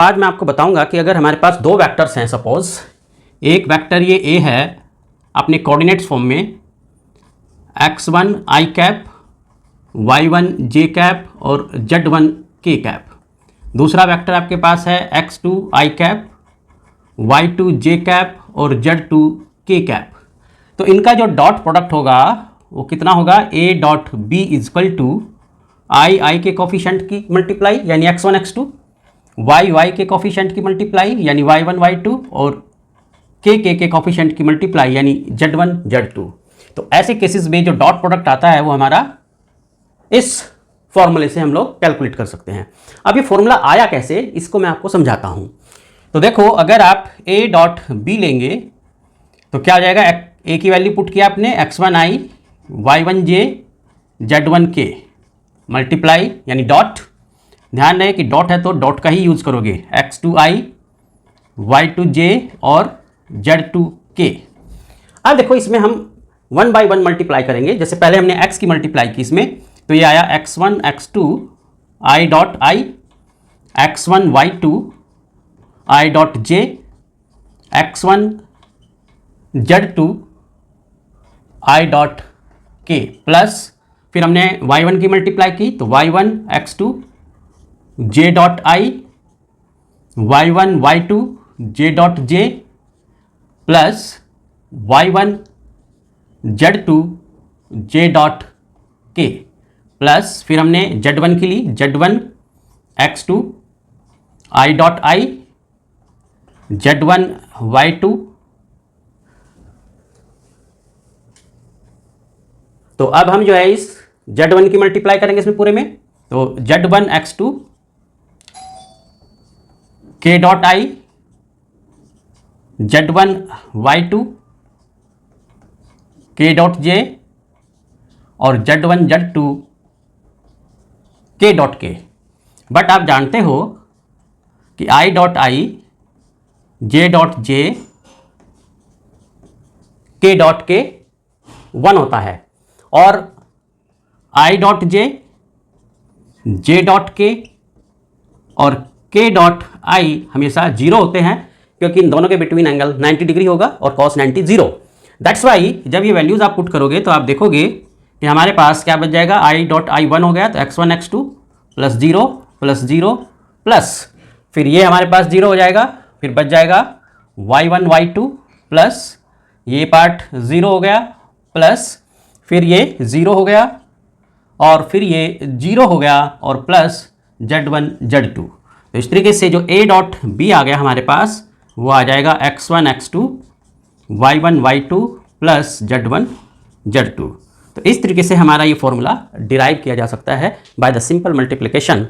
आज मैं आपको बताऊंगा कि अगर हमारे पास दो वेक्टर्स हैं, सपोज एक वेक्टर ये ए है अपने कोऑर्डिनेट्स फॉर्म में x1 i cap, y1 j cap और z1 k कैप। दूसरा वेक्टर आपके पास है x2 i cap, y2 j cap और z2 k कैप। तो इनका जो डॉट प्रोडक्ट होगा वो कितना होगा, a dot b equal to i के कोफिशिएंट की मल्टीप्लाई यानी x1 x2, y के कोफिशिएंट की मल्टीप्लाई यानी y1 y2 और k के कोफिशिएंट की मल्टीप्लाई यानी z1 z2। तो ऐसे केसेस में जो डॉट प्रोडक्ट आता है वो हमारा इस फॉर्मूले से हम लोग कैलकुलेट कर सकते हैं। अब ये फॉर्मूला आया कैसे, इसको मैं आपको समझाता हूं। तो देखो, अगर आप a डॉट b लेंगे तो क्या हो जाएगा, a की वैल्यू पुट किया आपने x1 i y1 j z1 k multiply यानी डॉट। ध्यान रहे कि डॉट है तो डॉट का ही यूज करोगे, x2 i y2 j और z2 k। अब देखो इसमें हम 1 बाई 1 मल्टीप्लाई करेंगे। जैसे पहले हमने x की मल्टीप्लाई की इसमें, तो ये आया x1 x2 i dot i, x1 y2 i dot j, x1 z2 i dot k plus फिर हमने y1 की मल्टीप्लाई की तो y1 x2 j dot i, y1 y2 j dot j plus y1 z2 j dot k plus फिर हमने z1 की ली, z1 x2 i dot i, z1 y2। तो अब हम जो है इस z1 की मल्टीप्लाई करेंगे इसमें पूरे में, तो z1 x2 k dot i, z1 y2 k dot j और z1 z2 k dot k। But आप जानते हो कि i dot i j dot j k dot k 1 होता है और i dot j dot k और k डॉट i हमेशा 0 होते हैं, क्योंकि इन दोनों के बिटवीन एंगल 90 डिग्री होगा और cos 90 0। दैट्स वाई जब ये वैल्यूज आप पुट करोगे तो आप देखोगे कि हमारे पास क्या बच जाएगा, i डॉट i 1 हो गया तो x1 x2 plus 0 plus 0 plus फिर ये हमारे पास 0 हो जाएगा, फिर बच जाएगा y1 y2 प्लस ये पार्ट 0 हो गया प्लस फिर ये 0 हो गया और फिर ये 0 हो गया और प्लस z1 z2। तो इस तरीके से जो a डॉट b आ गया हमारे पास वो आ जाएगा x1 x2 y1 y2 plus z1 z2। तो इस तरीके से हमारा ये फॉर्मूला डिराइव किया जा सकता है बाय द सिंपल मल्टीप्लिकेशन